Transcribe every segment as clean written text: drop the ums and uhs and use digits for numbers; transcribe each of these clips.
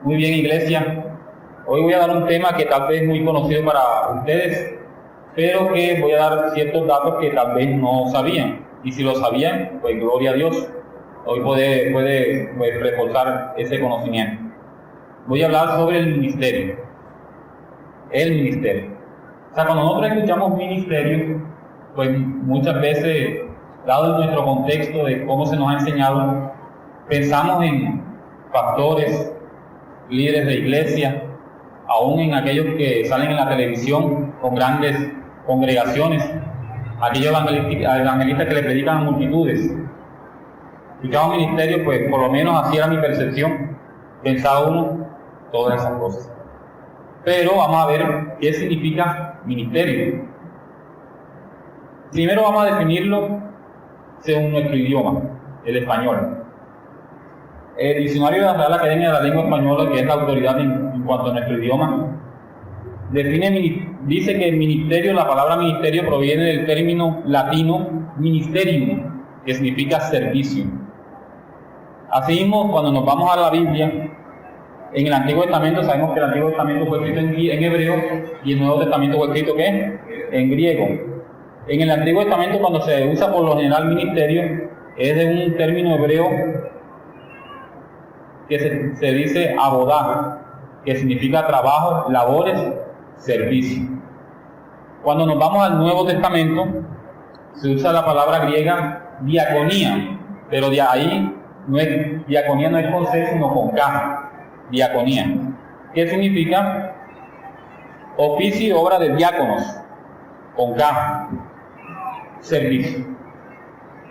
Muy bien, iglesia. Hoy voy a dar un tema que tal vez es muy conocido para ustedes, pero que voy a dar ciertos datos que tal vez no sabían. Y si lo sabían, pues gloria a Dios. Hoy puede reforzar ese conocimiento. Voy a hablar sobre el ministerio. El ministerio. O sea, cuando nosotros escuchamos ministerio, pues muchas veces, dado nuestro contexto de cómo se nos ha enseñado, pensamos en pastores, líderes de iglesia, aún en aquellos que salen en la televisión con grandes congregaciones, aquellos evangelistas que le predican a multitudes. Escuchamos ministerio, pues por lo menos así era mi percepción, pensaba uno todas esas cosas. Pero vamos a ver qué significa ministerio. Primero vamos a definirlo según nuestro idioma, el español. El diccionario de la Real Academia de la Lengua Española, que es la autoridad en cuanto a nuestro idioma, dice que el ministerio, la palabra ministerio, proviene del término latino ministerium, que significa servicio. Asimismo, cuando nos vamos a la Biblia, en el Antiguo Testamento, sabemos que el Antiguo Testamento fue escrito en hebreo y el Nuevo Testamento fue escrito ¿qué? En griego. En el Antiguo Testamento, cuando se usa por lo general ministerio, es de un término hebreo que se dice abodá, que significa trabajo, labores, servicio. Cuando nos vamos al Nuevo Testamento, se usa la palabra griega diaconía, pero de ahí diaconía no es con C, sino con K. Diaconía, ¿qué significa? Oficio y obra de diáconos, con K, servicio.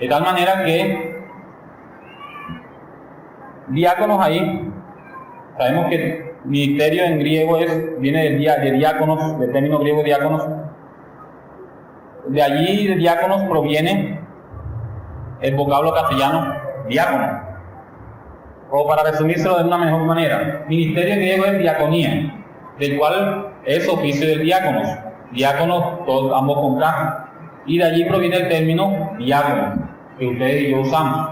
De tal manera que diáconos ahí, sabemos que ministerio en griego viene de diáconos, del término griego diáconos. De allí de diáconos proviene el vocablo castellano diácono. O para resumírselo de una mejor manera, ministerio en griego es diaconía, del cual es oficio del diáconos. Diáconos, todos ambos con K. Y de allí proviene el término diácono, que ustedes y yo usamos.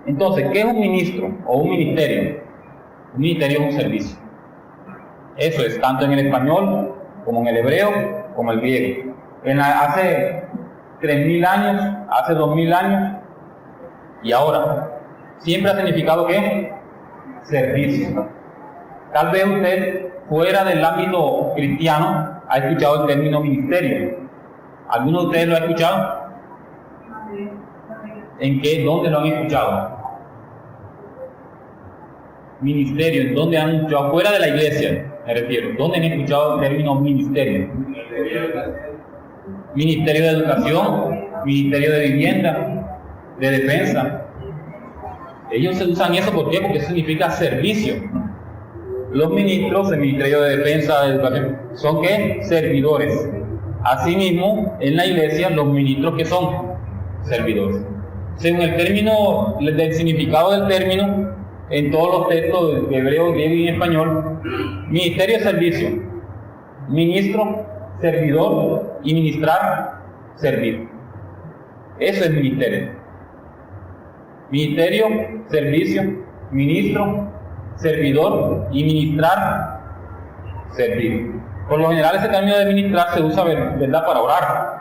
Entonces, ¿qué es un ministro o un ministerio? Un ministerio es un servicio. Eso es, tanto en el español, como en el hebreo, como el griego. Hace 3.000 años, hace 2.000 años, y ahora. Siempre ha significado ¿qué? Servicio. Tal vez usted, fuera del ámbito cristiano, ha escuchado el término ministerio. ¿Alguno de ustedes lo ha escuchado? ¿En qué? ¿Dónde lo han escuchado? Ministerio, ¿en dónde han escuchado? Fuera de la iglesia, me refiero. ¿Dónde han escuchado el término ministerio? Ministerio de Educación, Ministerio de Vivienda, de Defensa. Ellos se usan eso, ¿por qué? Porque eso significa servicio. Los ministros del Ministerio de Defensa, de Educación, ¿son qué? Servidores. Asimismo, en la iglesia, los ministros que son servidores. Según el término, del significado del término, en todos los textos de hebreo, griego y español, ministerio es servicio. Ministro, servidor, y ministrar, servir. Eso es ministerio. Ministerio, servicio, ministro, servidor y ministrar, servir. Por lo general ese término de ministrar se usa, ¿verdad?, para orar.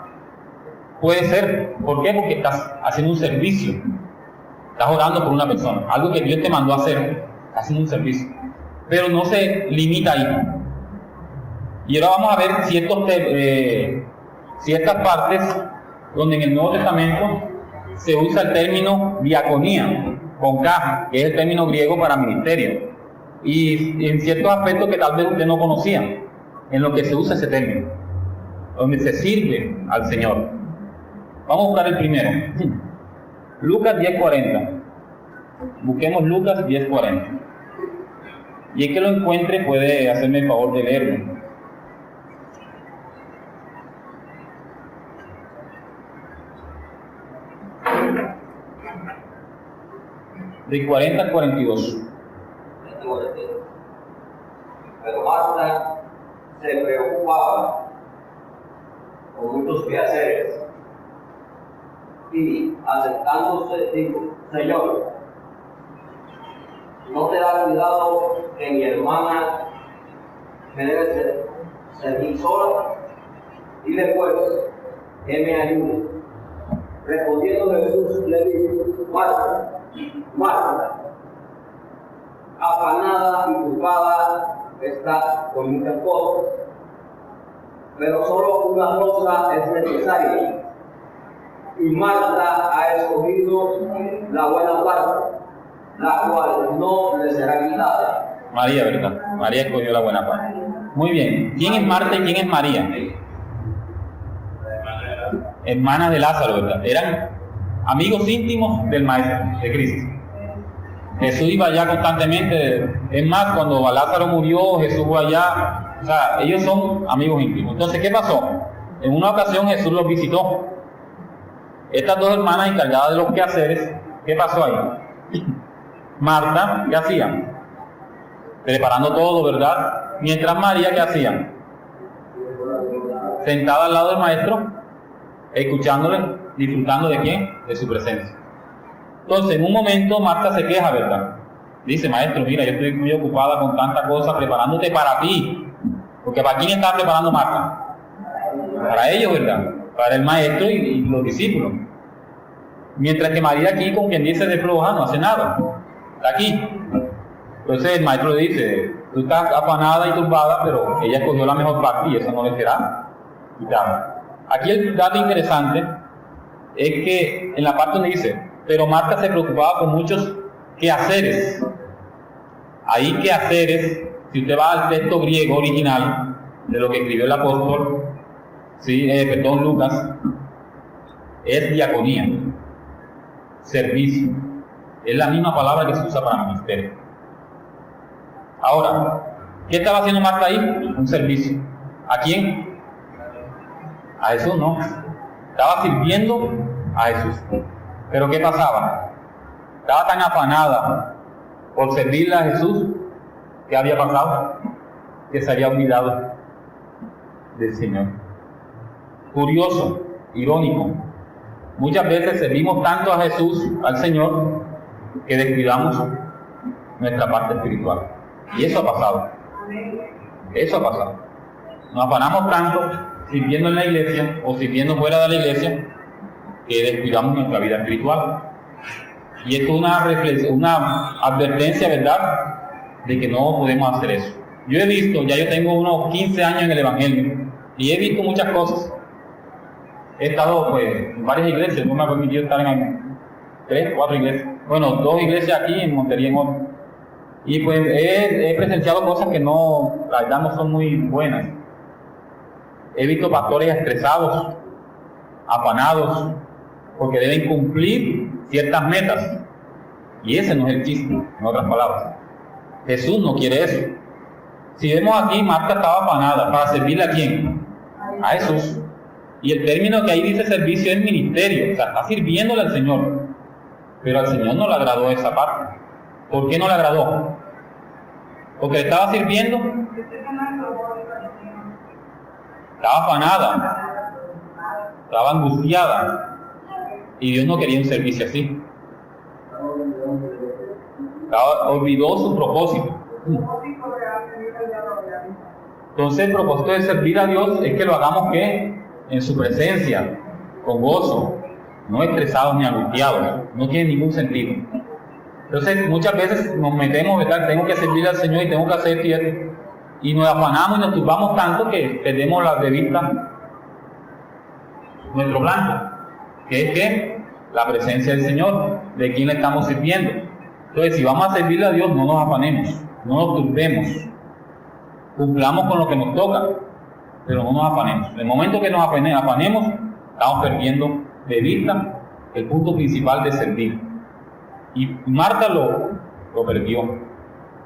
Puede ser, ¿por qué? Porque estás haciendo un servicio. Estás orando por una persona, algo que Dios te mandó a hacer, estás haciendo un servicio. Pero no se limita ahí. Y ahora vamos a ver ciertas partes donde en el Nuevo Testamento se usa el término diaconía, con K, que es el término griego para ministerio. Y en ciertos aspectos que tal vez usted no conocía, en lo que se usa ese término, donde se sirve al Señor. Vamos a buscar el primero. Lucas 10:40. Busquemos Lucas 10:40. Y el que lo encuentre puede hacerme el favor de leerlo. De 40 al 42. Pero Marta se preocupaba con muchos quehaceres y acercándose dijo: Señor, ¿no te da cuidado que mi hermana me debe servir sola? Dile pues, que me ayude. Respondiendo Jesús le dijo: Marta, Marta, afanada y ocupada está con muchas cosas, pero solo una cosa es necesaria. Y Marta ha escogido la buena parte, la cual no le será quitada. María, ¿verdad? María escogió la buena parte. Muy bien. ¿Quién es Marta y quién es María? Hermanas de Lázaro, ¿verdad? Eran amigos íntimos del Maestro, de Cristo. Jesús iba allá constantemente. Es más, cuando Lázaro murió, Jesús fue allá. O sea, ellos son amigos íntimos. Entonces, ¿qué pasó? En una ocasión Jesús los visitó. Estas dos hermanas encargadas de los quehaceres, ¿qué pasó ahí? Marta, ¿qué hacían? Preparando todo, ¿verdad? Mientras María, ¿qué hacían? Sentada al lado del Maestro, escuchándole, disfrutando de quién, de su presencia. Entonces, en un momento Marta se queja, ¿verdad? Dice: Maestro, mira, yo estoy muy ocupada con tanta cosa preparándote para ti. Porque ¿para quién está preparando Marta? Para ellos, ¿verdad? Para el Maestro y los discípulos. Mientras que María aquí, con quien dice de floja, no hace nada. Está aquí. Entonces el Maestro le dice: tú estás afanada y turbada, pero ella escogió la mejor parte y eso no le será quitado. Aquí el dato interesante es que en la parte donde dice: pero Marta se preocupaba con muchos quehaceres. Ahí quehaceres, si usted va al texto griego original de lo que escribió el apóstol, Lucas, es diaconía, servicio. Es la misma palabra que se usa para ministerio. Ahora, ¿qué estaba haciendo Marta ahí? Un servicio. ¿A quién? A Jesús, no. Estaba sirviendo a Jesús. Pero ¿qué pasaba? Estaba tan afanada por servirle a Jesús, ¿qué había pasado? Que se había olvidado del Señor. Curioso, irónico. Muchas veces servimos tanto a Jesús, al Señor, que descuidamos nuestra parte espiritual. Y eso ha pasado. Eso ha pasado. Nos afanamos tanto sirviendo en la iglesia o sirviendo fuera de la iglesia que descuidamos nuestra vida espiritual. Y esto es una advertencia, ¿verdad?, de que no podemos hacer eso. Yo he visto, ya yo tengo unos 15 años en el Evangelio, y he visto muchas cosas. He estado pues en varias iglesias, no me ha permitido estar en 3, 4 iglesias. Bueno, 2 iglesias aquí en Montería, en otro. Y pues he presenciado cosas que no, la verdad, no son muy buenas. He visto pastores estresados, afanados, porque deben cumplir ciertas metas. Y ese no es el chiste, en otras palabras. Jesús no quiere eso. Si vemos aquí, Marta estaba afanada. ¿Para servirle a quién? A Jesús. Y el término que ahí dice servicio es ministerio. O sea, está sirviéndole al Señor. Pero al Señor no le agradó esa parte. ¿Por qué no le agradó? Porque le estaba sirviendo. Estaba afanada. Estaba angustiada. Y Dios no quería un servicio así. Olvidó su propósito. Entonces el propósito de servir a Dios es que lo hagamos ¿qué? En su presencia, con gozo, no estresados ni angustiados. No tiene ningún sentido. Entonces muchas veces nos metemos, ¿verdad? Tengo que servir al Señor y tengo que hacer esto, y nos afanamos y nos turbamos tanto que perdemos de vista nuestro blanco, que es que la presencia del Señor, de quien le estamos sirviendo. Entonces, si vamos a servirle a Dios, no nos afanemos, no nos turbemos, cumplamos con lo que nos toca, pero no nos afanemos. En el momento que nos afanemos, estamos perdiendo de vista el punto principal de servir. Y Marta lo perdió.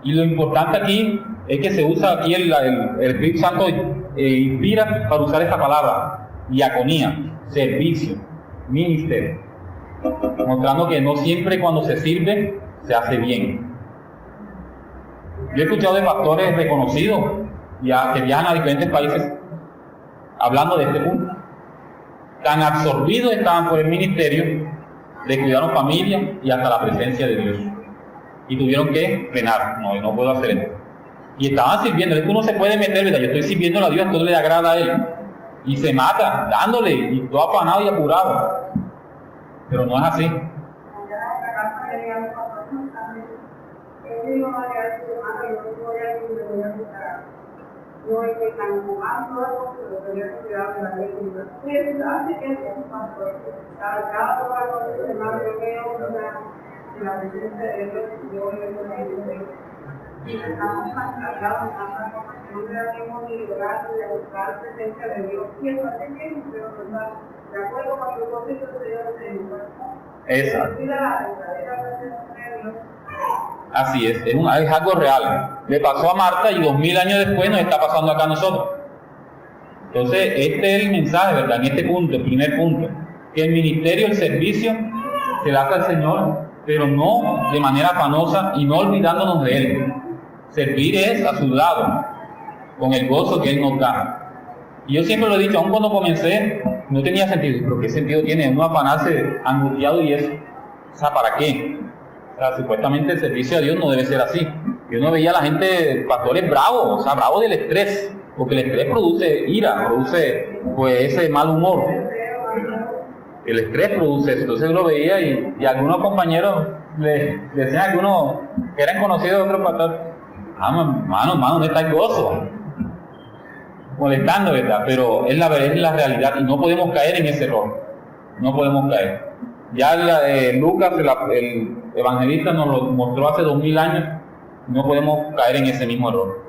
Y lo importante aquí es que se usa aquí el Espíritu Santo inspira para usar esta palabra, diaconía, servicio, ministerio, mostrando que no siempre cuando se sirve se hace bien. Yo he escuchado de pastores reconocidos que viajan a diferentes países hablando de este punto. Tan absorbidos estaban por el ministerio, descuidaron familia y hasta la presencia de Dios. Y tuvieron que frenar. No puedo hacer esto. Y estaban sirviendo. Es que uno se puede meter, ¿verdad? Yo estoy sirviendo a Dios, todo le agrada a Él. Y se mata, dándole, y todo afanado y apurado. Pero no es así. No es que están jugando algo, pero tener que cuidar de la ley. Hace que es un paso. Cada lugar donde se manda, yo veo la presencia de Dios, yo y estamos cargados, no debemos ni lograr de buscar la presencia de Dios. Y eso hace que, pero de acuerdo con el propósito de Dios, Exacto. la verdadera presencia de Dios. Así es algo real. Le pasó a Marta y 2000 años después nos está pasando acá a nosotros. Entonces, este es el mensaje, ¿verdad? En este punto, el primer punto, que el ministerio, el servicio, se da al Señor, pero no de manera afanosa y no olvidándonos de Él. Servir es a su lado, con el gozo que Él nos da. Y yo siempre lo he dicho, aun cuando comencé, no tenía sentido. ¿Pero qué sentido tiene uno afanarse angustiado y eso? O sea, ¿para qué? O sea, supuestamente el servicio a Dios no debe ser así. Yo no veía a la gente, pastores bravos, o sea, bravos del estrés, porque el estrés produce ira, produce pues ese mal humor. El estrés produce eso. Entonces yo lo veía y algunos compañeros le decían a algunos que eran conocidos de otros pastores, mano, ¿dónde está el gozo? Molestando, ¿verdad? Pero es la realidad y no podemos caer en ese error. No podemos caer. Ya Lucas, el evangelista, nos lo mostró hace 2000 años. No podemos caer en ese mismo error.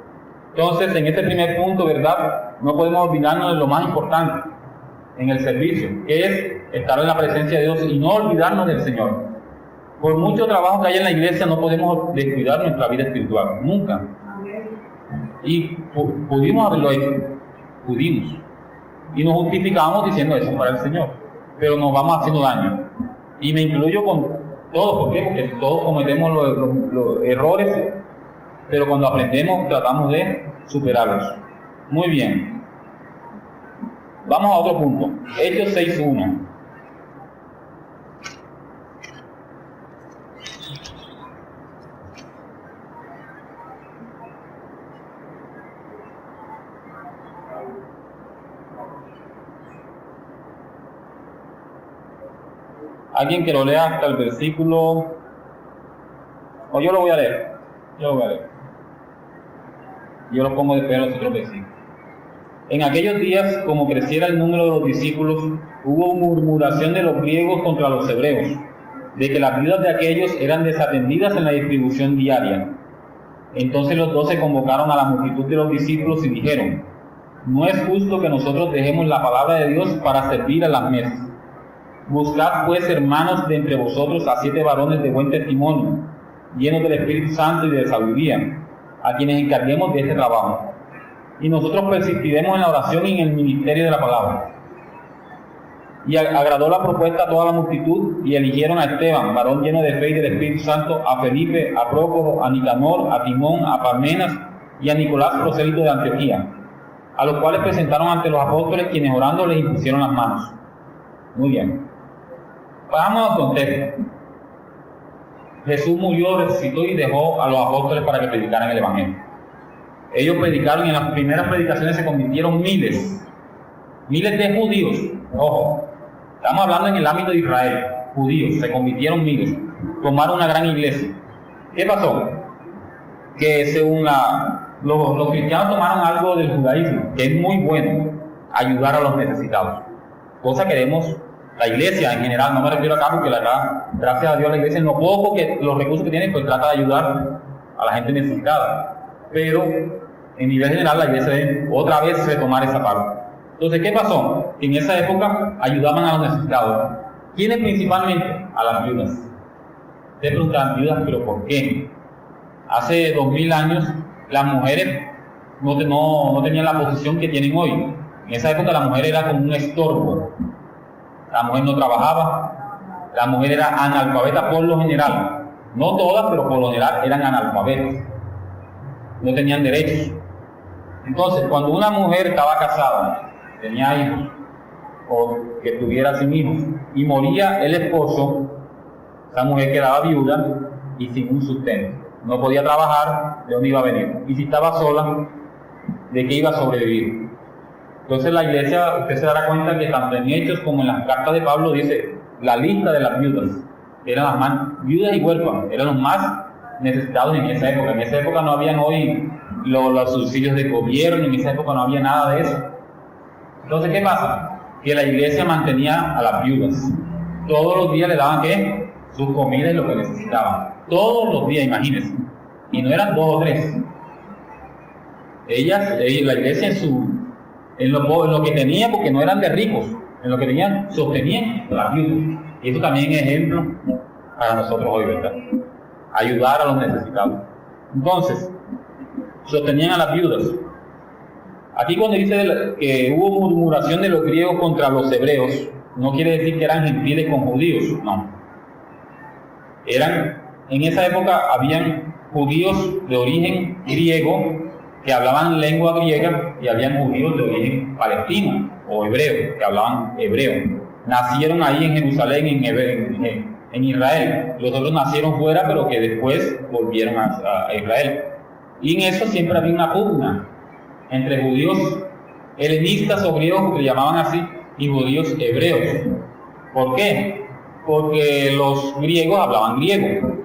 Entonces, en este primer punto, ¿verdad? No podemos olvidarnos de lo más importante en el servicio, que es estar en la presencia de Dios y no olvidarnos del Señor. Por mucho trabajo que haya en la iglesia, no podemos descuidar nuestra vida espiritual. Nunca. Y pudimos haberlo hecho. Pudimos. Y nos justificamos diciendo eso para el Señor. Pero nos vamos haciendo daño. Y me incluyo con todos, ¿por qué? Porque todos cometemos los errores, pero cuando aprendemos tratamos de superarlos. Muy bien. Vamos a otro punto. Hechos 6.1. Alguien que lo lea hasta el versículo, o yo lo voy a leer, yo lo pongo después de los otros versículos. En aquellos días, como creciera el número de los discípulos, hubo murmuración de los griegos contra los hebreos, de que las viudas de aquellos eran desatendidas en la distribución diaria. Entonces los 12 convocaron a la multitud de los discípulos y dijeron: no es justo que nosotros dejemos la palabra de Dios para servir a las mesas. Buscad pues, hermanos, de entre vosotros a 7 varones de buen testimonio, llenos del Espíritu Santo y de sabiduría, a quienes encarguemos de este trabajo. Y nosotros persistiremos en la oración y en el ministerio de la palabra. Y agradó la propuesta a toda la multitud, y eligieron a Esteban, varón lleno de fe y del Espíritu Santo, a Felipe, a Prócoro, a Nicanor, a Timón, a Parmenas y a Nicolás, prosélito de Antioquía, a los cuales presentaron ante los apóstoles, quienes orando les impusieron las manos. Muy bien. Vamos al contexto. Jesús murió, resucitó y dejó a los apóstoles para que predicaran el Evangelio. Ellos predicaron y en las primeras predicaciones se convirtieron miles de judíos. Ojo, estamos hablando en el ámbito de Israel. Judíos, se convirtieron miles. Tomaron una gran iglesia. ¿Qué pasó? Que según los cristianos tomaron algo del judaísmo, que es muy bueno, ayudar a los necesitados. Cosa que vemos la iglesia en general, no me refiero acá porque acá, gracias a Dios, la iglesia en lo poco que los recursos que tiene, pues trata de ayudar a la gente necesitada. Pero en nivel general la iglesia debe otra vez retomar esa parte. Entonces, ¿qué pasó? En esa época ayudaban a los necesitados. ¿Quiénes principalmente? A las viudas. Ustedes preguntan, viudas, ¿pero por qué? Hace 2000 años las mujeres no tenían la posición que tienen hoy. En esa época la mujer era como un estorbo. La mujer no trabajaba, la mujer era analfabeta por lo general. No todas, pero por lo general eran analfabetas. No tenían derechos. Entonces, cuando una mujer estaba casada, tenía hijos, o que tuviera sin hijos, y moría el esposo, esa mujer quedaba viuda y sin un sustento. no podía trabajar, ¿de dónde iba a venir? Y si estaba sola, ¿de qué iba a sobrevivir? Entonces la iglesia, usted se dará cuenta que tanto en Hechos como en las cartas de Pablo dice la lista de las viudas. Eran las más viudas y huérfanos, eran los más necesitados en esa época. En esa época no habían hoy los subsidios de gobierno, en esa época no había nada de eso. Entonces, ¿qué pasa? Que la iglesia mantenía a las viudas. Todos los días le daban, ¿qué? Sus comidas y lo que necesitaban. Todos los días, imagínense. Y no eran 2 o 3. Ellas, la iglesia en lo que tenía, porque no eran de ricos, en lo que tenían, sostenían a las viudas. Y eso también es ejemplo para nosotros hoy, ¿verdad? Ayudar a los necesitados. Entonces, sostenían a las viudas. Aquí cuando dice que hubo murmuración de los griegos contra los hebreos, no quiere decir que eran gentiles con judíos, no. En esa época habían judíos de origen griego que hablaban lengua griega y habían judíos de origen palestino o hebreo que hablaban hebreo. Nacieron ahí en Jerusalén, en Israel. Los otros nacieron fuera, pero que después volvieron a Israel. Y en eso siempre había una pugna entre judíos helenistas o griegos, que le llamaban así, y judíos hebreos. ¿Por qué? Porque los griegos hablaban griego,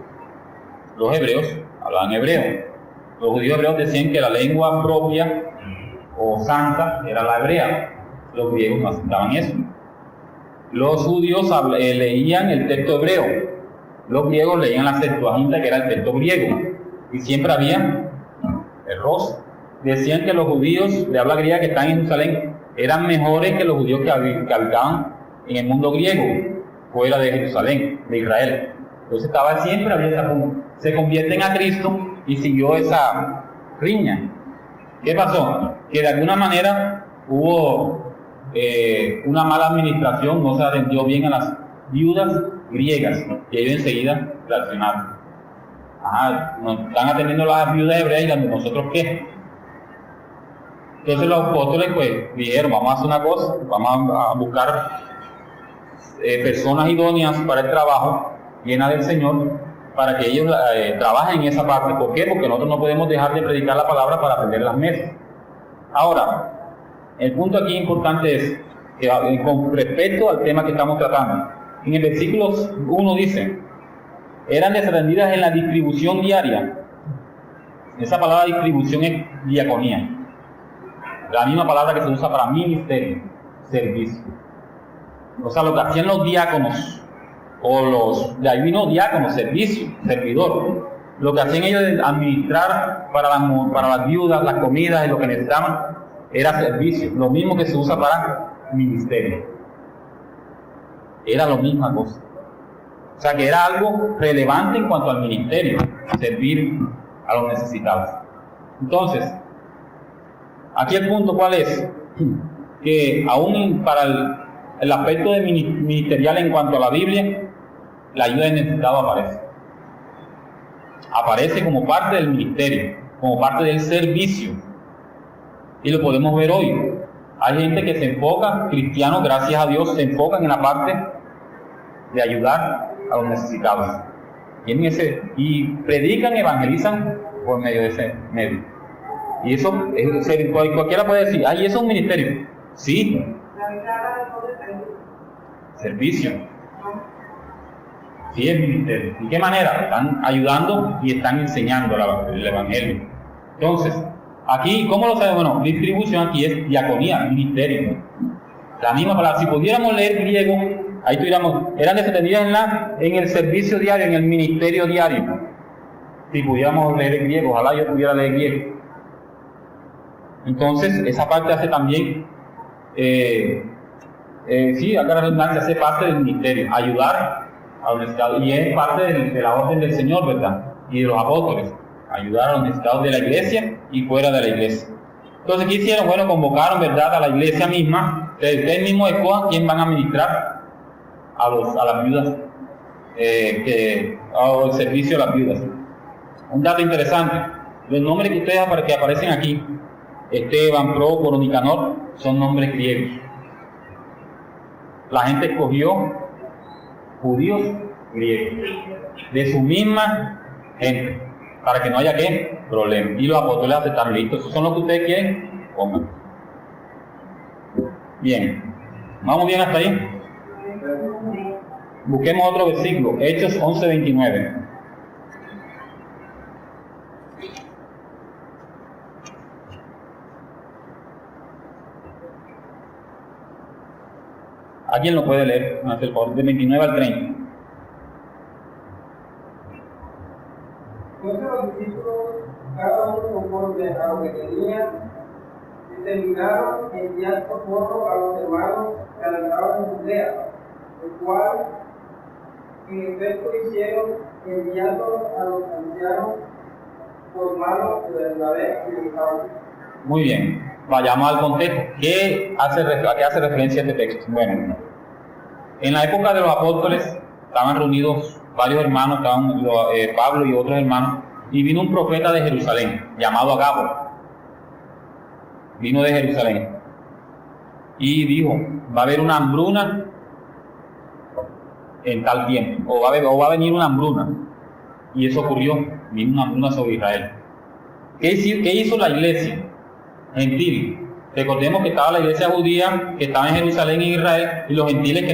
los hebreos hablaban hebreo. Los judíos hebreos decían que la lengua propia o santa era la hebrea. Los griegos no aceptaban eso. Los judíos leían el texto hebreo, los griegos leían la Septuaginta, que era el texto griego, y siempre había el roce. Decían que los judíos de habla griega que están en Jerusalén eran mejores que los judíos que habitaban en el mundo griego, fuera de Jerusalén, de Israel. Entonces siempre había esa punta. Se convierten a Cristo y siguió esa riña. ¿Qué pasó? Que de alguna manera hubo una mala administración, no se atendió bien a las viudas griegas, y ellos enseguida reaccionaron. Nos están atendiendo las viudas hebreas y las de nosotros, ¿qué? Entonces los apóstoles pues dijeron, vamos a hacer una cosa, vamos a buscar personas idóneas para el trabajo, llenas del Señor, para que ellos trabajen en esa parte. ¿Por qué? Porque nosotros no podemos dejar de predicar la palabra para atender las mesas. Ahora, el punto aquí importante es que con respecto al tema que estamos tratando, en el versículo 1 dice, eran desatendidas en la distribución diaria. Esa palabra distribución es diaconía, la misma palabra que se usa para ministerio, servicio. O sea, lo que hacían los diáconos, de ahí vino diácono, servicio, servidor. Lo que hacían ellos de administrar para las viudas, las comidas y lo que necesitaban, era servicio, lo mismo que se usa para ministerio. Era la misma cosa. O sea que era algo relevante en cuanto al ministerio, servir a los necesitados. Entonces, aquí el punto ¿cuál es? Que aún para el aspecto de ministerial en cuanto a la Biblia, la ayuda del necesitado aparece. Aparece como parte del ministerio, como parte del servicio. Y lo podemos ver hoy. Hay gente que se enfoca, cristianos, gracias a Dios, se enfocan en la parte de ayudar a los necesitados. Y predican, evangelizan por medio de ese medio. Y eso, cualquiera puede decir, ¿eso es un ministerio? Sí. Servicio. Sí, es ministerio. ¿De qué manera? Están ayudando y están enseñando el evangelio. Entonces, aquí, ¿cómo lo sabemos? Bueno, distribución aquí es diaconía, ministerio. La misma palabra. Si pudiéramos leer griego, ahí tuviéramos, eran desatendidas en el servicio diario, en el ministerio diario. Si pudiéramos leer griego, ojalá yo pudiera leer griego. Entonces, esa parte hace también, sí, acá la redundancia, hace parte del ministerio, ayudar a los necesitados, y es parte de la orden del Señor, ¿verdad? Y de los apóstoles, ayudar a los necesitados de la iglesia y fuera de la iglesia. Entonces, ¿qué hicieron? Bueno, convocaron, ¿verdad?, a la iglesia misma. Ustedes mismos escojan quién van a ministrar a las viudas, al servicio a las viudas. Un dato interesante, los nombres que ustedes que aparecen aquí, Esteban, Prócoro, Nicanor, son nombres griegos. La gente escogió judíos griegos, de su misma gente, para que no haya ¿qué? Problema. Y los apóstoles aceptaron, listo, esos son los que ustedes quieren, pongan. Bien, ¿vamos bien hasta ahí? Busquemos otro versículo, Hechos 11:29. ¿Alguien lo puede leer? Me hace el favor, de 29 al 30. Entonces los discípulos, cada uno conforme a lo que tenían, determinaron enviar socorro a los hermanos que alentraban en Judea, el cual en efecto hicieron enviando a los ancianos por mano de Bernabé y de Saulo. Muy bien, vayamos al contexto. ¿A qué hace referencia este texto? Bueno, en la época de los apóstoles estaban reunidos varios hermanos, estaban Pablo y otros hermanos, y vino un profeta de Jerusalén, llamado Agabo. Vino de Jerusalén y dijo, va a haber una hambruna en tal tiempo, o va a venir una hambruna. Y eso ocurrió, vino una hambruna sobre Israel. ¿Qué hizo la iglesia gentil? Recordemos que estaba la iglesia judía, que estaba en Jerusalén, en Israel, y los gentiles que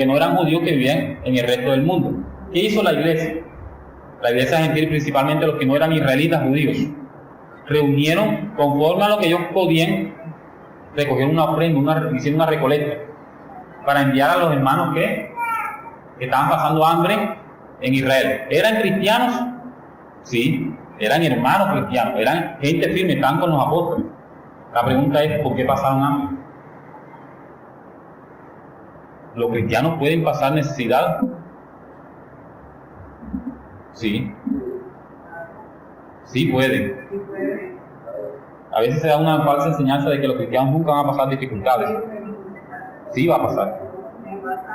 no eran judíos, que vivían en el resto del mundo. ¿Qué hizo la iglesia? La iglesia gentil, principalmente los que no eran israelitas judíos, reunieron conforme a lo que ellos podían, recogieron una ofrenda, hicieron una recolecta para enviar a los hermanos que estaban pasando hambre en Israel. ¿Eran cristianos? Sí, eran hermanos cristianos, eran gente firme, estaban con los apóstoles. La pregunta es, ¿por qué pasaron hambre? ¿Los cristianos pueden pasar necesidad? Sí. Sí pueden. A veces se da una falsa enseñanza de que los cristianos nunca van a pasar dificultades. Sí va a pasar.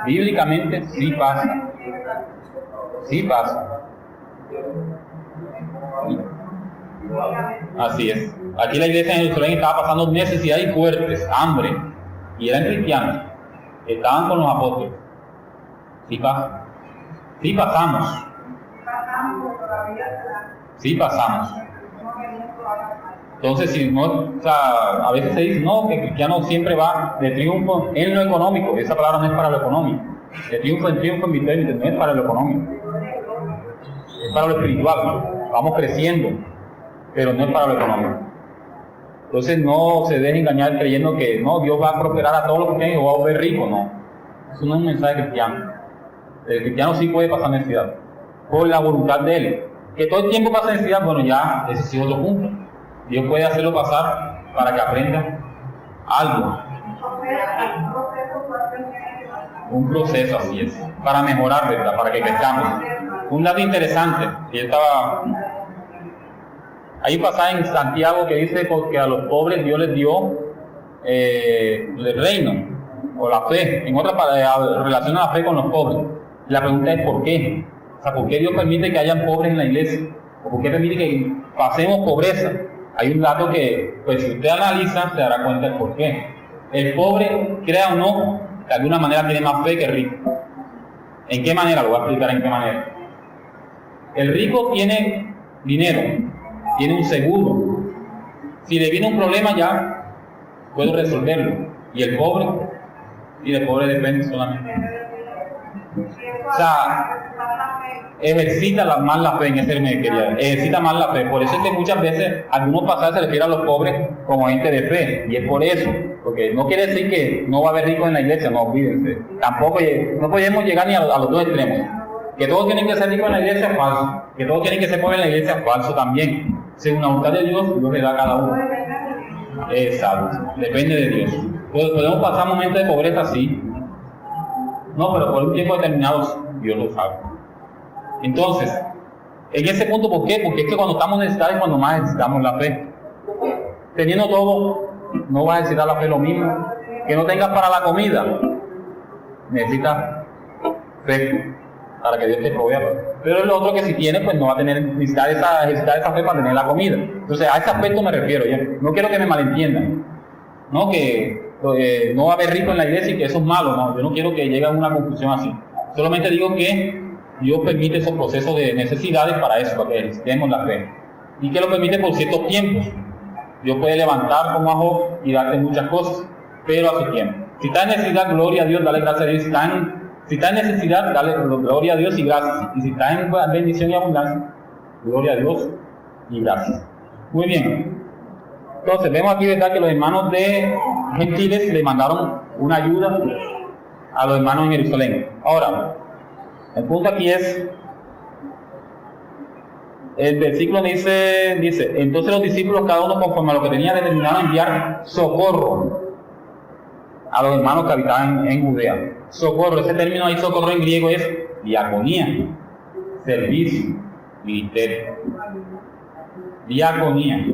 Bíblicamente sí pasa. Sí pasa. Así es. Aquí la iglesia en Jerusalén estaba pasando necesidades fuertes, hambre, y eran cristianos. Estaban con los apóstoles. Sí pasa. Sí pasamos. Sí pasamos. Entonces, si no, o sea, a veces se dice, no, que el cristiano siempre va de triunfo en lo económico. Esa palabra no es para lo económico. De triunfo en triunfo, en victoria, no es para lo económico. Es para lo espiritual. Vamos creciendo, pero no es para lo económico. Entonces, no se deje engañar creyendo que no, Dios va a prosperar a todos los cristianos y va a volver rico. No. Eso no es un mensaje cristiano. El cristiano sí puede pasar necesidad, por la voluntad de Él. Que todo el tiempo pasa necesidad, bueno, ya, ese sí es otro punto. Dios puede hacerlo pasar para que aprenda algo. Un proceso, así es. Para mejorar, ¿verdad? Para que crezcamos. Un dato interesante, hay un pasaje en Santiago que dice porque a los pobres Dios les dio el reino, o la fe. En otra relación a la fe con los pobres. La pregunta es ¿por qué? O sea, ¿por qué Dios permite que hayan pobres en la iglesia? ¿O por qué permite que pasemos pobreza? Hay un dato que, pues si usted analiza, se dará cuenta del por qué. El pobre, crea o no, de alguna manera tiene más fe que el rico. ¿En qué manera? Lo voy a explicar en qué manera. El rico tiene dinero, tiene un seguro. Si le viene un problema ya, puedo resolverlo. Y el pobre depende solamente. O sea, ejercita más la fe, en ese me quería. Ejercita más la fe. Por eso es que muchas veces algunos pasajes se refieren a los pobres como gente de fe. Y es por eso. Porque no quiere decir que no va a haber ricos en la iglesia, no olvídense. Tampoco no podemos llegar ni a los dos extremos. Que todos tienen que ser ricos en la iglesia es falso. Que todos tienen que ser pobres en la iglesia es falso también. Según la voluntad de Dios, Dios le da a cada uno. Exacto. Depende de Dios. Podemos pasar momentos de pobreza, sí. No, pero por un tiempo determinado Dios lo sabe. Entonces, en ese punto, ¿por qué? Porque es que cuando estamos necesitados es cuando más necesitamos la fe. Teniendo todo, no vas a necesitar la fe lo mismo. Que no tengas para la comida, necesitas fe para que Dios te provea. Pero el otro que si tiene, pues no va a necesitar esa fe para tener la comida. Entonces, a ese aspecto me refiero. ¿Ya? No quiero que me malentiendan. No que no va a haber rico en la iglesia y que eso es malo. No, yo no quiero que llegue a una conclusión así. Solamente digo que Dios permite esos procesos de necesidades para eso, para que necesitemos la fe. Y que lo permite por ciertos tiempos. Dios puede levantar como a Job y darte muchas cosas, pero a su tiempo. Si está en necesidad, gloria a Dios, dale gracias a Dios. Si está en necesidad, dale gloria a Dios y gracias. Y si está en bendición y abundancia, gloria a Dios y gracias. Muy bien. Entonces, vemos aquí, ¿verdad?, que los hermanos de Gentiles le mandaron una ayuda a los hermanos en Jerusalén. Ahora, el punto aquí es, el versículo dice, entonces los discípulos, cada uno conforme a lo que tenía, determinaron enviar socorro a los hermanos que habitaban en Judea. Socorro, ese término ahí, socorro en griego, es diaconía, servicio, ministerio. Diaconía.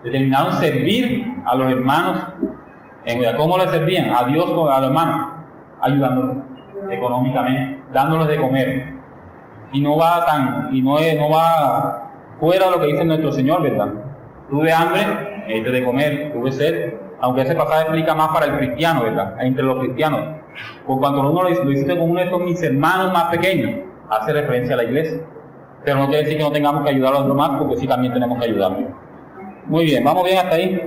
Determinaron servir a los hermanos en Judea. ¿Cómo les servían? A Dios, a los hermanos, ayudándolos económicamente, dándoles de comer. Y no va fuera de lo que dice nuestro Señor, ¿verdad? Tuve hambre, necesito de comer, tuve sed. Aunque ese pasaje explica más para el cristiano, ¿verdad? Entre los cristianos. Por cuando uno lo hiciste con uno de estos mis hermanos más pequeños, hace referencia a la iglesia. Pero no quiere decir que no tengamos que ayudar a los demás, porque sí también tenemos que ayudarlos. Muy bien, ¿vamos bien hasta ahí?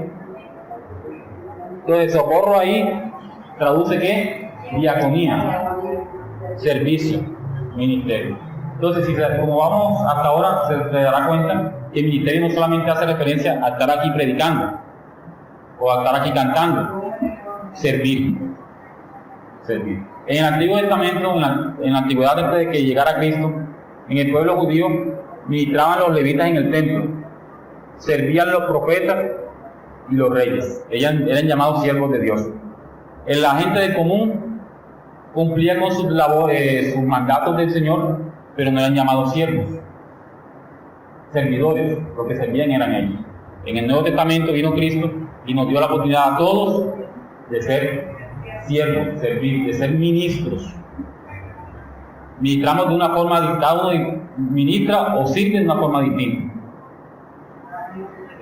Entonces, socorro ahí traduce ¿qué? Diaconía, servicio, ministerio. Entonces, como vamos hasta ahora, se dará cuenta que el ministerio no solamente hace referencia a estar aquí predicando o a estar aquí cantando, servir. En el Antiguo Testamento, en la antigüedad, antes de que llegara Cristo, en el pueblo judío ministraban los levitas en el templo, servían los profetas y los reyes. Eran llamados siervos de Dios. La gente del común cumplía con sus labores, sus mandatos del Señor, pero no eran llamados siervos, servidores. Lo que servían eran ellos. En el Nuevo Testamento vino Cristo y nos dio la oportunidad a todos de ser siervos, servir, de ser ministros. Ministramos de una forma, cada uno ministra o sirve de una forma distinta.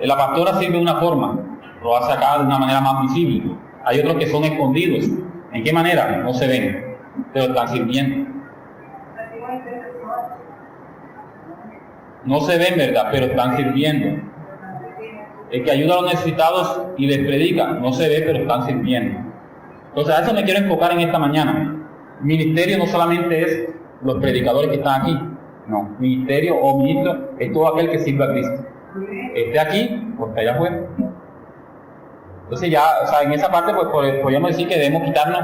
La pastora sirve de una forma, lo hace acá de una manera más visible. Hay otros que son escondidos. ¿En qué manera? No se ven, pero están sirviendo. No se ven, ¿verdad? Pero están sirviendo. El que ayuda a los necesitados y les predica, no se ve, pero están sirviendo. Entonces, a eso me quiero enfocar en esta mañana. Ministerio no solamente es los predicadores que están aquí. No, ministerio o ministro es todo aquel que sirve a Cristo. Esté aquí o esté allá afuera. Entonces ya, o sea, en esa parte pues podríamos decir que debemos quitarnos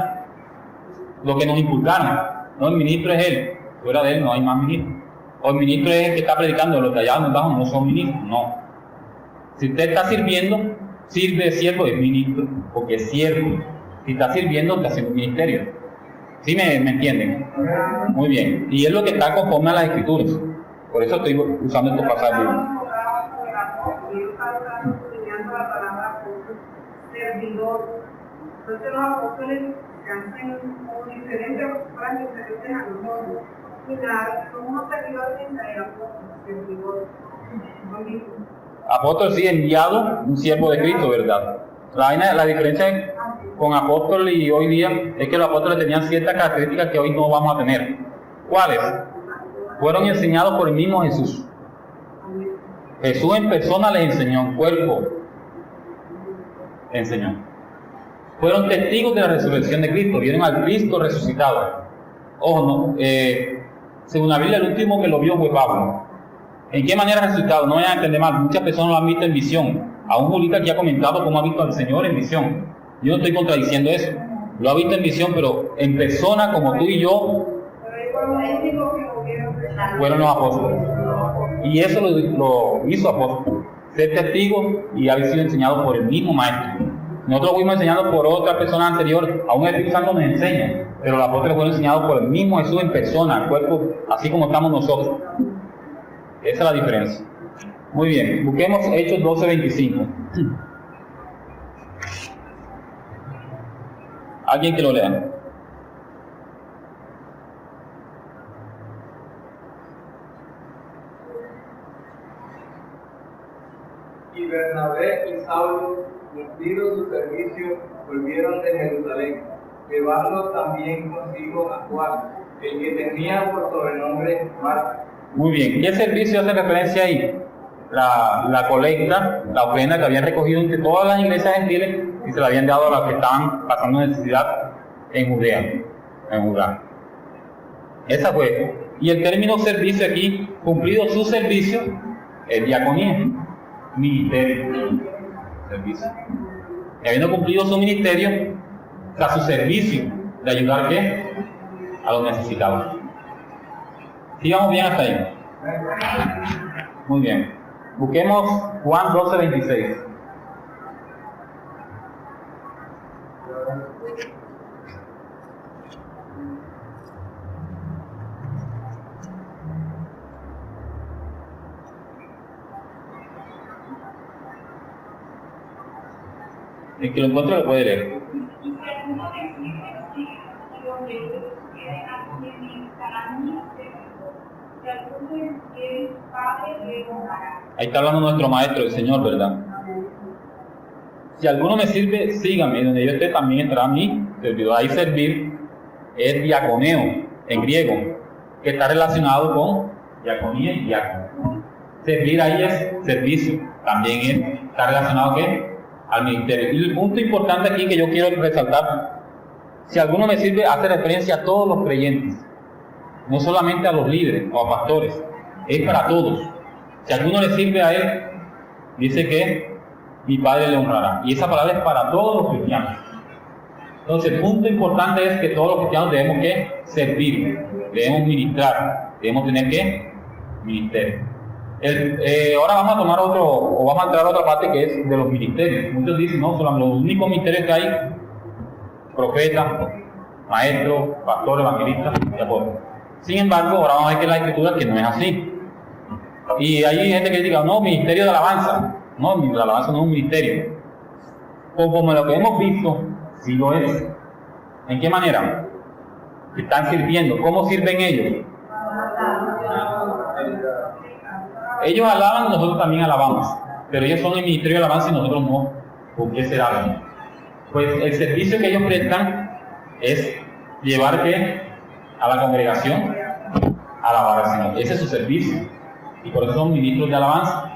lo que nos inculcaron. No, el ministro es él, fuera de él no hay más ministro. O el ministro es el que está predicando, los que allá abajo no son ministros, no. Si usted está sirviendo, sirve siervo, es ministro, porque es siervo. Si está sirviendo, está haciendo ministerio. ¿Sí me entienden? Muy bien. Y es lo que está conforme a las Escrituras. Por eso estoy usando estos pasajes. Entonces los apóstoles que hacen un diferente para diferentes a nosotros. Somos unos servidores y apóstoles. Apóstol sí, enviado, un siervo de Cristo, ¿verdad? La diferencia con apóstol y hoy día es que los apóstoles tenían ciertas características que hoy no vamos a tener. ¿Cuáles? Fueron enseñados por el mismo Jesús. Jesús en persona les enseñó, en cuerpo enseñó. Fueron testigos de la resurrección de Cristo, vieron al Cristo resucitado. Ojo, según la Biblia, el último que lo vio fue Pablo. ¿En qué manera resucitado? No vayan a entender mal, muchas personas lo han visto en visión. Aún Julita aquí ha comentado cómo ha visto al Señor en visión. Yo no estoy contradiciendo eso. Lo ha visto en visión, pero en persona, como tú y yo, fueron los apóstoles. Y eso lo hizo apóstol. Ser testigo y haber sido enseñado por el mismo maestro. Nosotros fuimos enseñados por otra persona anterior, aún el Espíritu Santo nos enseña, pero los apóstoles fueron enseñados por el mismo Jesús en persona, el cuerpo, así como estamos nosotros. Esa es la diferencia. Muy bien, busquemos Hechos 12:25. ¿Alguien que lo lea? Y Bernabé y Saulo, cumplido su servicio, volvieron de Jerusalén, llevando también consigo a Juan, El que tenía por sobrenombre Marta. Muy bien. ¿Qué servicio hace referencia ahí? La colecta, la ofrenda que habían recogido entre todas las iglesias gentiles y se la habían dado a las que estaban pasando necesidad en Judea, en Judá. Esa fue. Y el término servicio aquí, cumplido su servicio, es diaconía, ministerio, servicio. Y habiendo cumplido su ministerio, o sea, su servicio de ayudar ¿qué? A los necesitados. Sigamos bien hasta ahí. Muy bien. Busquemos Juan 12:26. El que lo encuentre lo puede leer. Ahí está hablando nuestro maestro, el Señor, ¿verdad? Si alguno me sirve, sígame, donde yo esté también entrará mi servidor. Ahí servir es diaconeo, en griego, que está relacionado con diaconía y diácono. Servir ahí es servicio, también está relacionado ¿qué? Al ministerio. Y el punto importante aquí que yo quiero resaltar, si alguno me sirve, hace referencia a todos los creyentes, no solamente a los líderes o a pastores, es para todos. Si alguno le sirve a él, dice que mi Padre le honrará. Y esa palabra es para todos los cristianos. Entonces, el punto importante es que todos los cristianos debemos que servir, debemos ministrar, debemos tener que ministerio. Ahora vamos a tomar vamos a entrar a otra parte que es de los ministerios. Muchos dicen, no, son los únicos ministerios que hay: profeta, maestro, pastor, evangelista y apóstol. Sin embargo, ahora vamos a ver que en la escritura que no es así. Y hay gente que diga, no, ministerio de alabanza. No, la alabanza no es un ministerio. Como lo que hemos visto, sí lo es. ¿En qué manera? Están sirviendo. ¿Cómo sirven ellos? Ellos alaban, nosotros también alabamos. Pero ellos son el ministerio de alabanza y nosotros no. ¿Por qué será? Pues el servicio que ellos prestan es llevar ¿qué? A la congregación a alabar al Señor. Ese es su servicio. Y por eso son ministros de alabanza.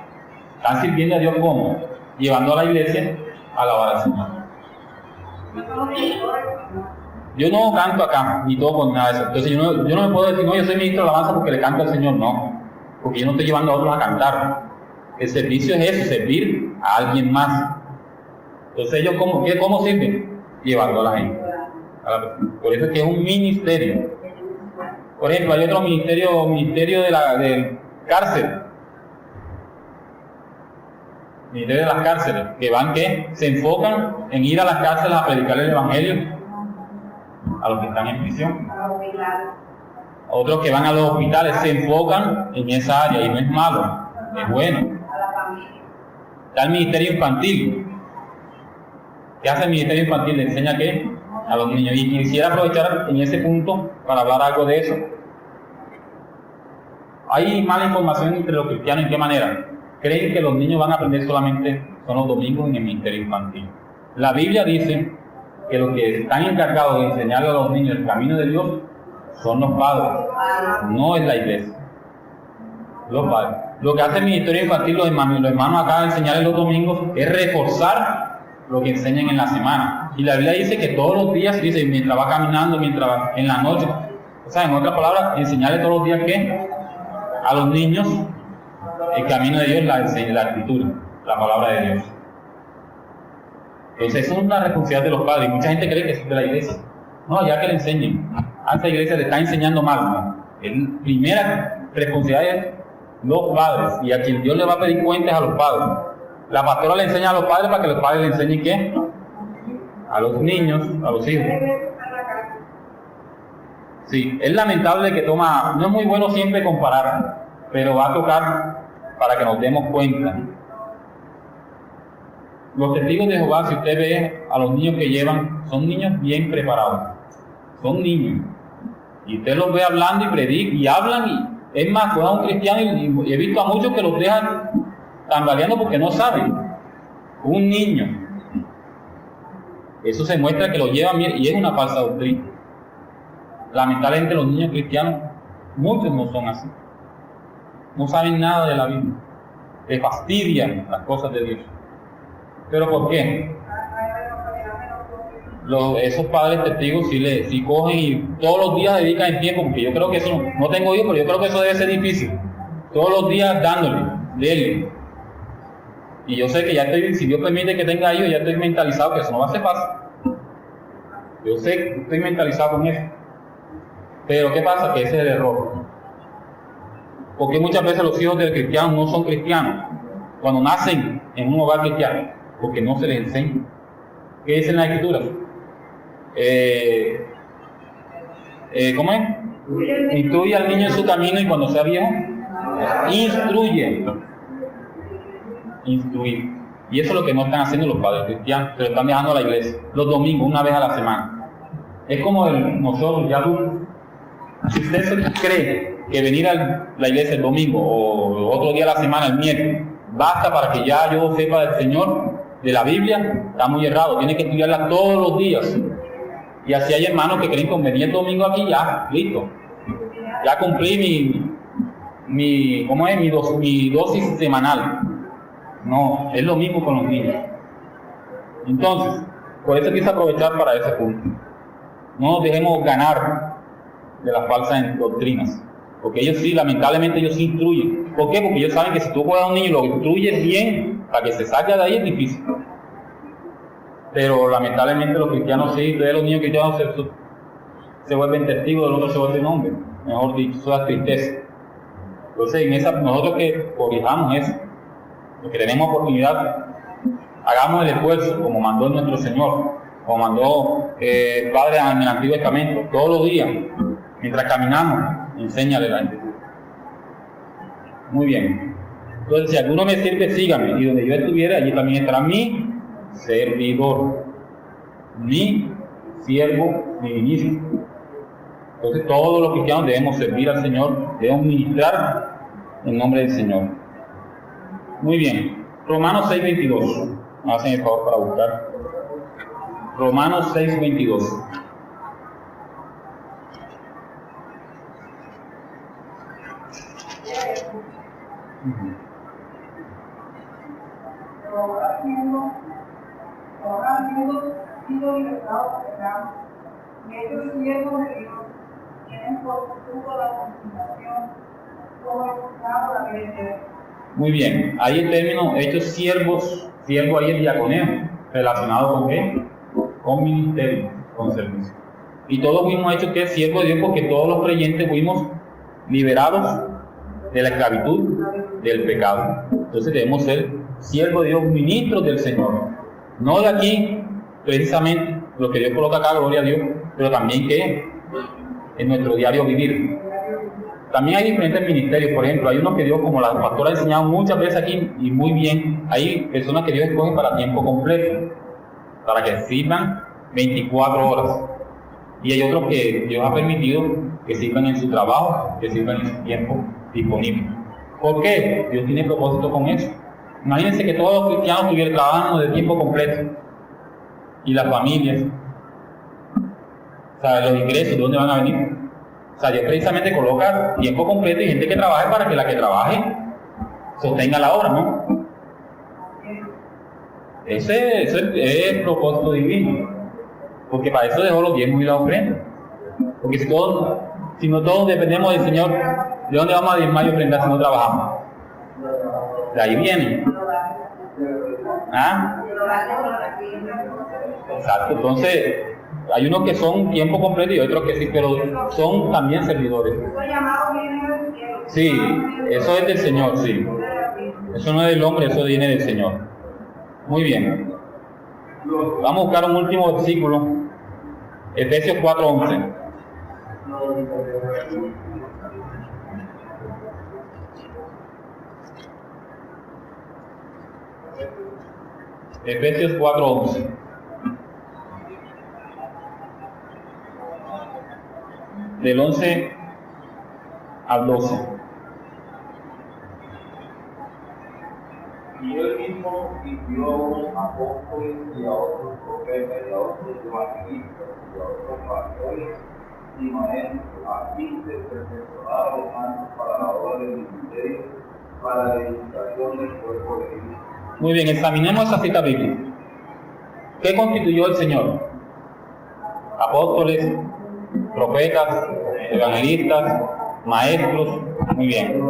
Están sirviendo a Dios como llevando a la iglesia a alabar al Señor. Yo no canto acá, ni todo con nada de eso. Entonces yo no me puedo decir, no, yo soy ministro de alabanza porque le canto al Señor. No, porque yo no estoy llevando a otros a cantar. El servicio es eso, servir a alguien más. Entonces ellos, ¿cómo sirven? Llevando a la gente. Por eso es que es un ministerio. Por ejemplo, hay otro ministerio del cárcel. Ministerio de las cárceles, que van se enfocan en ir a las cárceles a predicar el evangelio a los que están en prisión. Otros que van a los hospitales se enfocan en esa área y no es malo, es bueno. Está el ministerio infantil. ¿Qué hace el ministerio infantil? Le enseña ¿qué? A los niños. Y quisiera aprovechar en ese punto para hablar algo de eso. Hay mala información entre los cristianos. ¿En qué manera? Creen que los niños van a aprender solamente son los domingos en el ministerio infantil. La Biblia dice que los que están encargados de enseñarle a los niños el camino de Dios son los padres, no es la iglesia. Los padres. Lo que hace el ministerio infantil, los hermanos acá de enseñarles los domingos, es reforzar lo que enseñan en la semana. Y la Biblia dice que todos los días, dice, mientras va caminando, mientras va en la noche, o sea, en otras palabras, enseñarle todos los días ¿qué? A los niños el camino de Dios, la escritura, la palabra de Dios. Entonces, eso es una responsabilidad de los padres. Y mucha gente cree que es de la iglesia. No, ya que le enseñen. A esa iglesia le está enseñando mal. ¿No? La primera responsabilidad es los padres. Y a quien Dios le va a pedir cuentas a los padres. La pastora le enseña a los padres para que los padres le enseñen ¿qué? A los niños, a los hijos. Sí, es lamentable que no es muy bueno siempre comparar, pero va a tocar para que nos demos cuenta. Los testigos de Jehová, si usted ve a los niños que llevan, son niños bien preparados. Son niños. Y usted los ve hablando y predican y hablan. Y es más, cuando un cristiano, y he visto a muchos que los dejan tambaleando porque no saben. Un niño. Eso se muestra que lo llevan bien y es una falsa doctrina. lamentablemente los niños cristianos, muchos no son así. No saben nada de la Biblia. Les fastidian las cosas de Dios. ¿Pero por qué? Esos padres testigos sí cogen y todos los días dedican el tiempo, porque yo creo que eso, no tengo hijos, pero yo creo que eso debe ser difícil. Todos los días denle. Y yo sé que ya si Dios permite que tenga hijos, ya estoy mentalizado que eso no va a ser fácil. Yo sé que estoy mentalizado con eso. Pero ¿qué pasa? Que ese es el error. Porque muchas veces los hijos del cristiano no son cristianos cuando nacen en un hogar cristiano, porque no se les enseña. ¿Qué dicen las escrituras? ¿Cómo es? Instruye al niño en su camino y cuando sea viejo, instruye. Instruir. Y eso es lo que no están haciendo los padres cristianos, se lo están dejando a la iglesia, los domingos, una vez a la semana. Es como nosotros, ya si usted se cree que venir a la iglesia el domingo o otro día a la semana, el miércoles, basta para que ya yo sepa del Señor, de la Biblia, está muy errado, tiene que estudiarla todos los días. Y así hay hermanos que creen que con venir el domingo aquí, ya, listo. Ya cumplí mi dosis semanal. No, es lo mismo con los niños. Entonces, por eso quise aprovechar para ese punto. No nos dejemos ganar de las falsas doctrinas. Porque ellos sí, lamentablemente ellos sí instruyen. ¿Por qué? Porque ellos saben que si tú juegas a un niño y lo instruyes bien, para que se saque de ahí es difícil. Pero lamentablemente los cristianos sí, todos los niños cristianos se vuelven testigos, del otro se vuelven hombres. Mejor dicho, eso es tristeza. Entonces, nosotros que corrijamos eso, los que tenemos oportunidad, hagamos el esfuerzo, como mandó nuestro Señor, como mandó el Padre en el Antiguo Testamento, todos los días, mientras caminamos, enséñale la gente. Muy bien. Entonces, si alguno me sirve, sígame, y donde yo estuviera, allí también estará mi servidor, mi siervo, mi ministro. Entonces, todos los cristianos debemos servir al Señor, debemos ministrar en nombre del Señor. Muy bien. Romanos 6:22. Me hacen el favor para buscar. Romanos 6:22. Ahora habiendo sido libertados del pecado, y estos siervos de Dios tienen por fruto la santificación como esclavo la vida. Muy bien, ahí el término hechos siervos, siervo ahí es diaconeo, relacionado con qué? Con ministerio, con servicio. Y todos fuimos hechos que es siervo de Dios porque todos los creyentes fuimos liberados de la esclavitud del pecado. Entonces debemos ser siervos de Dios, ministros del Señor. No de aquí, precisamente, lo que Dios coloca acá, gloria a Dios, pero también que en nuestro diario vivir. También hay diferentes ministerios, por ejemplo, hay unos que Dios, como la pastora ha enseñado muchas veces aquí, y muy bien, hay personas que Dios escoge para tiempo completo, para que sirvan 24 horas. Y hay otros que Dios ha permitido que sirvan en su trabajo, que sirvan en su tiempo disponible. ¿Por qué? Dios tiene propósito con eso. Imagínense que todos los cristianos estuvieran trabajando de tiempo completo. Y las familias. O sea, los ingresos, ¿de dónde van a venir? O sea, Dios precisamente coloca tiempo completo y gente que trabaje para que la que trabaje sostenga la obra, ¿no? Ese es el propósito divino. Porque para eso dejó los diezmos y la ofrenda. Porque si no todos dependemos del Señor, ¿de dónde vamos a diezmar y ofrendar si no trabajamos? De ahí viene. ¿Ah? Exacto, entonces hay unos que son tiempo completo y otros que sí, pero son también servidores. Sí, eso es del Señor, sí. Eso no es del hombre, eso viene del Señor. Muy bien. Vamos a buscar un último versículo. Efesios 4:11. Efesios 4:11. Del 11 al 12. Y él mismo vistió a unos apóstoles y a otros profetas y a otros evangelistas y a otros pastores y maestros, a fin de perfeccionar a los hermanos para la obra del ministerio, para la edificación del cuerpo de Cristo. Muy bien, examinemos esa cita bíblica. ¿Qué constituyó el Señor? Apóstoles, profetas, evangelistas, maestros. Muy bien.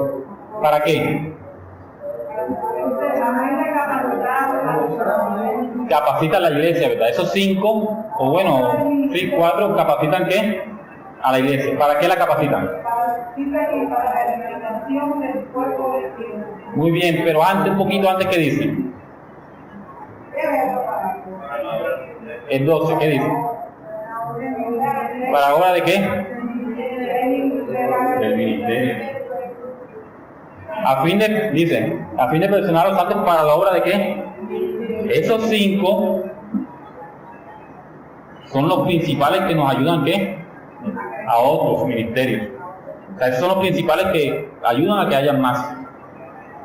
¿Para qué? Capacita a la iglesia, ¿verdad? Esos 5, o bueno, sí, 4, ¿capacitan qué? A la iglesia. ¿Para qué la capacitan? Para la edificación del cuerpo de Cristo. Muy bien, pero antes, un poquito antes, ¿qué dice? El 12, ¿qué dice? ¿Para la obra de qué? Del ministerio. A fin de perfeccionar a los santos para la obra de qué? Esos 5 son los principales que nos ayudan, ¿qué? A otros ministerios. O sea, esos son los principales que ayudan a que haya más.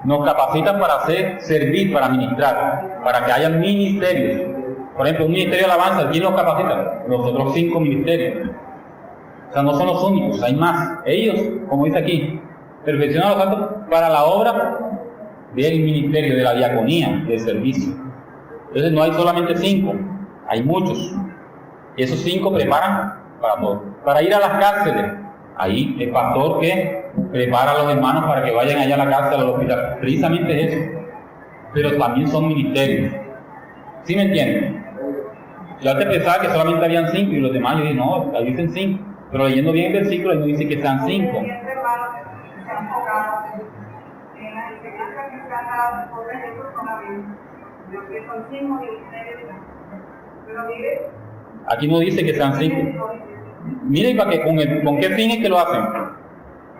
Nos capacitan para servir, para ministrar, para que haya ministerios. Por ejemplo, un ministerio de alabanza, ¿quién nos capacita? Los otros 5 ministerios. O sea, no son los únicos, hay más. Ellos, como dice aquí, perfeccionan a los santos para la obra del ministerio, de la diaconía, del servicio. Entonces no hay solamente 5, hay muchos. Y esos 5 preparan para todo. Para ir a las cárceles, ahí el pastor que prepara a los hermanos para que vayan allá a la cárcel, al hospital. Precisamente eso. Pero también son ministerios. ¿Sí me entienden? Yo antes pensaba que solamente habían 5 y los demás, yo dije, no, ahí dicen 5. Pero leyendo bien el versículo, ahí no dice que sean 5. Aquí no dice que sean 5. Miren para que, con qué fin es que lo hacen.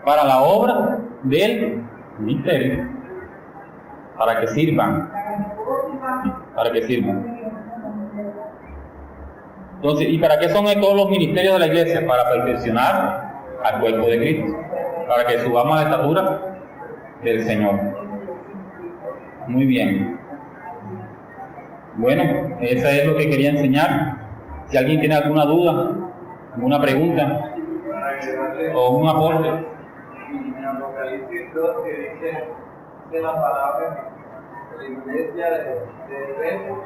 Para la obra del ministerio. Para que sirvan. Para que sirvan. Entonces, ¿y para qué son todos los ministerios de la iglesia? Para perfeccionar al cuerpo de Cristo. Para que subamos a la estatura del Señor. Muy bien. Bueno, eso es lo que quería enseñar. Si alguien tiene alguna duda, alguna pregunta o un aporte. En Apocalipsis 2 que dice que la palabra de la iglesia de Efeso